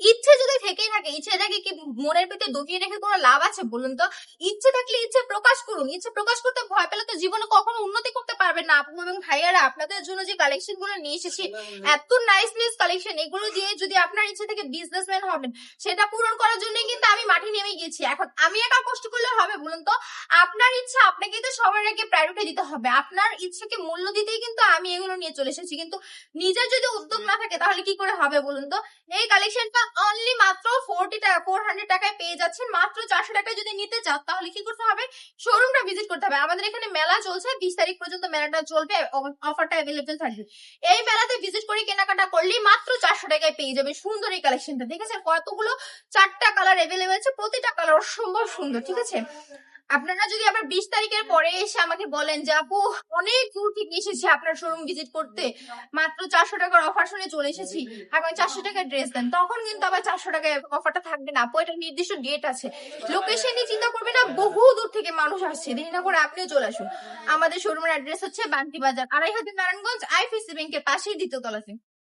ইচ্ছে যদি থেকেই থাকে, ইচ্ছেটাকে কি মনের ভিতরে দবিয়ে রেখে কোনো লাভ আছে বলুন তো? ইচ্ছে থাকলে ইচ্ছে প্রকাশ করুন। ইচ্ছে প্রকাশ করতে ভয় পেলে তো জীবনে কখনো উন্নতি করতে পারবেন না। আপু এবং ভাইয়ারা, আপনাদের জন্য যে কালেকশন গুলো নিয়ে এসেছি, এত নাইস নাইস কালেকশন, এগুলো দিয়ে যদি আপনার ইচ্ছে থেকে বিজনেসম্যান হবেন, সেটা পূরণ করার জন্য কিন্তু আমি মাঠে নেমে গেছি। এখন আমি একা কষ্ট করলে হবে বলুন তো? আপনার ইচ্ছা আপনাকেই তো সবার আগে প্রায়োরিটি দিতে হবে। আপনার ইচ্ছাকে মূল্য দিতেই কিন্তু আমি এগুলো নিয়ে চলে এসেছি। কিন্তু নিজের যদি উদ্যোগ না থাকে তাহলে কি করে হবে বলুন তো? এই কালেকশনটা অনলি মাত্র 400 টাকায় পেয়ে যাচ্ছেন। মাত্র 400 টাকায় যদি নিতে চান তাহলে কি করতে হবে? শোরুমটা ভিজিট করতে হবে। আমাদের এখানে মেলা চলছে, 20 তারিখ পর্যন্ত মেলাটা চলবে, অফারটা অ্যাভেলেবেল থাকবে। এই মেলাতে ভিজিট করে কেনাকাটা করলেই মাত্র 400 টাকায় পেয়ে যাবে সুন্দর এই কালেকশনটা। ঠিক আছে, কতগুলো 4টা কালার অ্যাভেলেবেল আছে, প্রতিটা কালার অসম্ভব সুন্দর। ঠিক আছে, আপনারা যদি আবার 20 তারিখের পরে এসে আমাকে বলেন যে আপু অনেক দূর থেকে এসেছি আপনার শোরুম ভিজিট করতে, মাত্র 400 টাকার অফার শুনে চলে এসেছি, এখন 400 টাকার ড্রেস দেন, তখন কিন্তু আবার 400 টাকায় অফারটা থাকবে না আপু। এটা নির্দিষ্ট ডেট আছে। লোকেশন নিয়ে চিন্তা করবে না, বহু দূর থেকে মানুষ আসছে, দেরি না করে আপনিও চলে আসুন। আমাদের শোরুমের অ্যাড্রেস হচ্ছে বান্তি বাজার, 2.5 নারায়ণগঞ্জ, আইপিসি ব্যাংকের পাশেই দ্বিতীয় তলাতে।